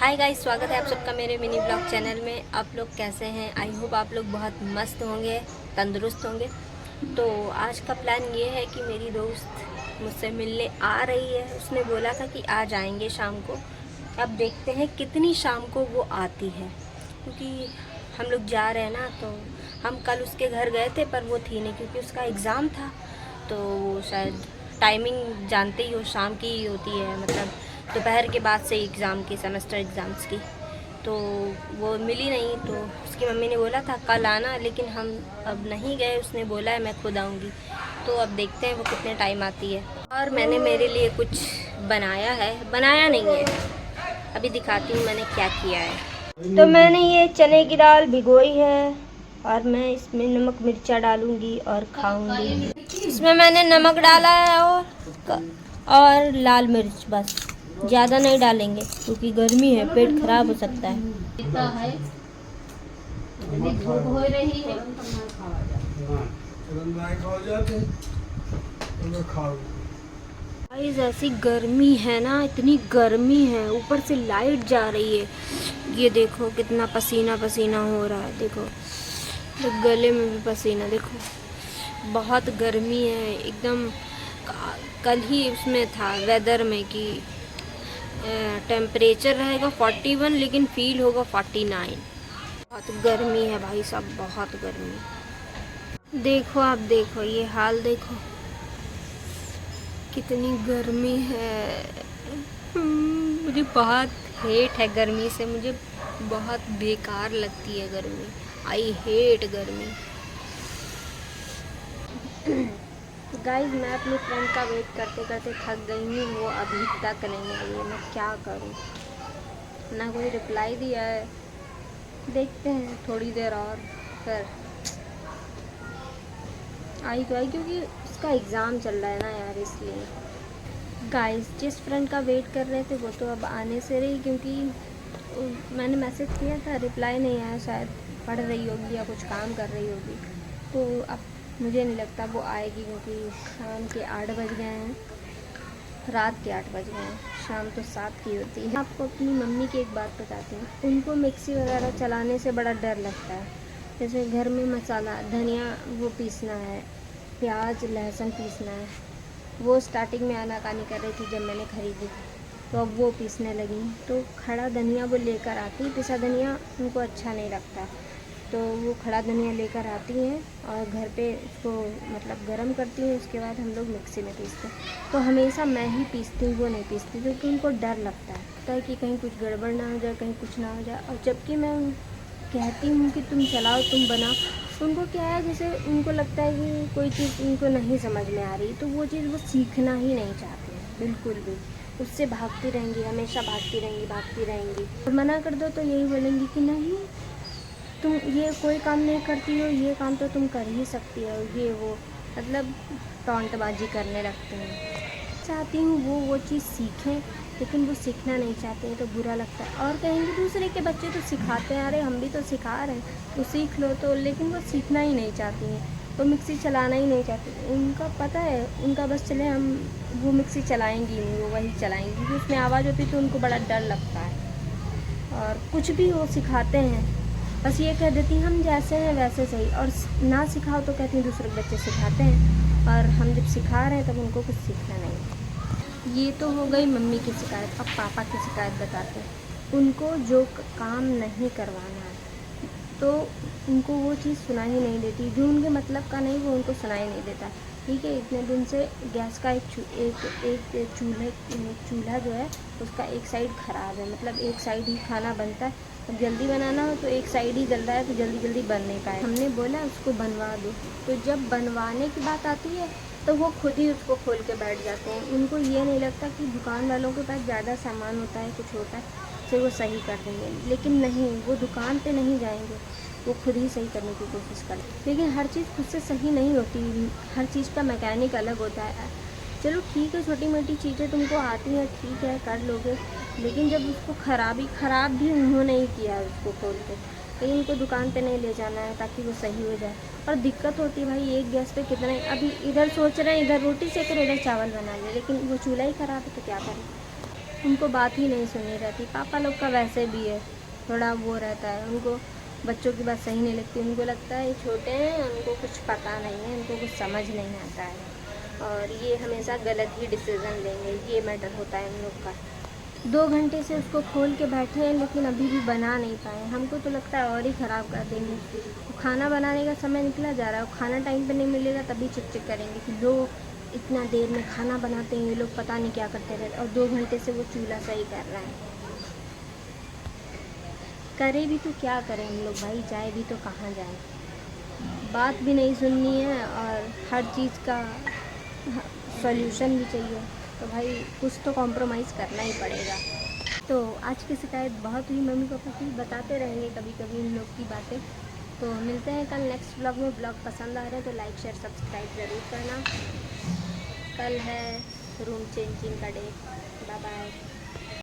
Hi guys, स्वागत है आप सबका मेरे मिनी ब्लॉग चैनल में। आप लोग कैसे हैं? आई होप आप लोग बहुत मस्त होंगे, तंदुरुस्त होंगे। तो आज का प्लान ये है कि मेरी दोस्त मुझसे मिलने आ रही है। उसने बोला था कि आ जाएंगे शाम को। अब देखते हैं कितनी शाम को वो आती है, क्योंकि हम लोग जा रहे हैं ना। तो हम कल उसके घर गए थे पर वो थी नहीं, क्योंकि उसका एग्ज़ाम था। तो वो शायद टाइमिंग जानते ही हो, शाम की ही होती है, मतलब दोपहर के बाद से एग्ज़ाम की, सेमेस्टर एग्ज़ाम्स की। तो वो मिली नहीं, तो उसकी मम्मी ने बोला था कल आना, लेकिन हम अब नहीं गए। उसने बोला है मैं खुद आऊँगी। तो अब देखते हैं वो कितने टाइम आती है। और मैंने मेरे लिए कुछ बनाया है, बनाया नहीं है, अभी दिखाती हूँ मैंने क्या किया है। तो मैंने ये चने की दाल भिगोई है और मैं इसमें नमक मिर्चा डालूंगी और खाऊंगी। इसमें मैंने नमक डाला है और लाल मिर्च, बस ज़्यादा नहीं डालेंगे क्योंकि गर्मी है, पेट खराब हो सकता है। धूप हो रही है। गाइस ऐसी गर्मी है ना, इतनी गर्मी है, ऊपर से लाइट जा रही है। ये देखो कितना पसीना पसीना हो रहा है, देखो तो गले में भी पसीना, देखो बहुत गर्मी है एकदम। कल ही उसमें था वेदर में कि टेम्परेचर रहेगा 41 लेकिन फील होगा 49। बहुत गर्मी है भाई साहब, बहुत गर्मी। देखो आप, देखो ये हाल, देखो कितनी गर्मी है। मुझे बहुत हेट है गर्मी से, मुझे बहुत बेकार लगती है गर्मी। आई हेट गर्मी। गाइस मैं अपनी फ्रेंड का वेट करते करते थक गई हूँ। वो अभी तक नहीं आई है, मैं क्या करूँ? ना कोई रिप्लाई दिया है। देखते हैं थोड़ी देर और, फिर आई तो आई, क्योंकि उसका एग्ज़ाम चल रहा है ना यार, इसलिए। गाइस जिस फ्रेंड का वेट कर रहे थे वो तो अब आने से रही, क्योंकि मैंने मैसेज किया था, रिप्लाई नहीं आया। शायद पढ़ रही होगी या कुछ काम कर रही होगी। तो अब मुझे नहीं लगता वो आएगी, क्योंकि शाम के 8 बज गए हैं, रात के 8 बज गए हैं। शाम तो 7 की होती है। आपको अपनी मम्मी की एक बात बताती हूँ, उनको मिक्सी वगैरह चलाने से बड़ा डर लगता है। जैसे घर में मसाला, धनिया वो पीसना है, प्याज लहसुन पीसना है, वो स्टार्टिंग में आनाकानी कर रही थी जब मैंने ख़रीदी, तो अब वो पीसने लगी। तो खड़ा धनिया वो लेकर आती, पिसा धनिया उनको अच्छा नहीं लगता, तो वो खड़ा धनिया लेकर आती हैं और घर पे उसको मतलब गरम करती हैं। उसके बाद हम लोग मिक्सी में पीसते हैं। तो हमेशा मैं ही पीसती हूँ, वो नहीं पीसती, क्योंकि उनको डर लगता है कि कहीं कुछ गड़बड़ ना हो जाए, कहीं कुछ ना हो जाए। और जबकि मैं कहती हूँ कि तुम चलाओ, तुम बनाओ, उनको क्या है, जैसे उनको लगता है कि कोई चीज़ उनको नहीं समझ में आ रही, तो वो चीज़ वो सीखना ही नहीं चाहती हैं बिल्कुल भी। उससे भागती रहेंगी, हमेशा भागती रहेंगी भागती रहेंगी। और मना कर दो तो यही बोलेंगी कि नहीं तुम ये कोई काम नहीं करती हो, ये काम तो तुम कर ही सकती हो, ये वो, मतलब टॉन्टबाजी करने लगते हैं। चाहती हूँ वो चीज़ सीखें, लेकिन वो सीखना नहीं चाहते हैं, तो बुरा लगता है। और कहेंगे दूसरे के बच्चे तो सिखाते हैं, अरे हम भी तो सिखा रहे हैं, तो सीख लो। तो लेकिन वो सीखना ही नहीं चाहती हैं, तो मिक्सी चलाना ही नहीं चाहती। उनका पता है, उनका बस चले, हम वो मिक्सी चलाएंगी नहीं, वो वही चलाएंगी, क्योंकि उसमें आवाज़ होती है तो उनको बड़ा डर लगता है। और कुछ भी वो सिखाते हैं, बस ये कह देती हैं हम जैसे हैं वैसे सही, और ना सिखाओ तो कहती हैं दूसरे बच्चे सिखाते हैं, और हम जब सिखा रहे हैं तब उनको कुछ सीखना नहीं। ये तो हो गई मम्मी की शिकायत। अब पापा की शिकायत बताते हैं। उनको जो काम नहीं करवाना है तो उनको वो चीज़ सुनाई ही नहीं देती, जो उनके मतलब का नहीं वो उनको सुनाई नहीं देता। ठीक है, इतने दिन से गैस का एक चूल्हा जो है उसका एक साइड ख़राब है, मतलब एक साइड ही खाना बनता है। अब जल्दी बनाना हो तो एक साइड ही जल रहा है, तो जल्दी जल्दी बन नहीं पाए। हमने बोला उसको बनवा दो, तो जब बनवाने की बात आती है तो वो खुद ही उसको खोल के बैठ जाते हैं। उनको ये नहीं लगता कि दुकान वालों के पास ज़्यादा सामान होता है, कुछ होता है, तो वो सही कर देंगे। लेकिन नहीं, वो दुकान पे नहीं जाएंगे, वो खुद ही सही करने की कोशिश करें। लेकिन हर चीज़ खुद से सही नहीं होती, हर चीज़ का मैकेनिक अलग होता है। चलो ठीक है, छोटी मोटी चीज़ें तुमको आती हैं, ठीक है कर लोगे, लेकिन जब उसको ख़राब भी उन्होंने ही किया है उसको खोल के, कहीं उनको दुकान पे नहीं ले जाना है ताकि वो सही हो जाए। और दिक्कत होती है भाई, एक गैस पे कितने, अभी इधर सोच रहे हैं इधर रोटी सेक रहे, इधर चावल बना ले, लेकिन वो चूल्हा ही ख़राब है तो क्या करें। उनको बात ही नहीं सुनी रहती। पापा लोग का वैसे भी है, थोड़ा वो रहता है, उनको बच्चों की बात सही नहीं लगती। उनको लगता है ये छोटे हैं, उनको कुछ पता नहीं है, उनको कुछ समझ नहीं आता है और ये हमेशा गलत ही डिसीज़न लेंगे, ये मैटर होता है उन लोग का। 2 घंटे से उसको खोल के बैठे हैं लेकिन अभी भी बना नहीं पाए। हमको तो लगता है और ही ख़राब कर देंगे। तो खाना बनाने का समय निकला जा रहा है और खाना टाइम पे नहीं मिलेगा तभी चिक-चिक करेंगे कि लो इतना देर में खाना बनाते हैं ये लोग, पता नहीं क्या करते रहते। और 2 घंटे से वो चूल्हा सही कर रहे हैं। करें भी तो क्या करें हम लोग भाई, जाए भी तो कहाँ जाएँ। बात भी नहीं सुननी है और हर चीज़ का सॉल्यूशन भी चाहिए, तो भाई कुछ तो कॉम्प्रोमाइज़ करना ही पड़ेगा। तो आज की शिकायत बहुत हुई मम्मी पापा की, बताते रहेंगे कभी कभी इन लोग की बातें। तो मिलते हैं कल नेक्स्ट ब्लॉग में। ब्लॉग पसंद आ रहा है तो लाइक शेयर सब्सक्राइब ज़रूर करना। कल है रूम चेंजिंग का डे। Bye bye.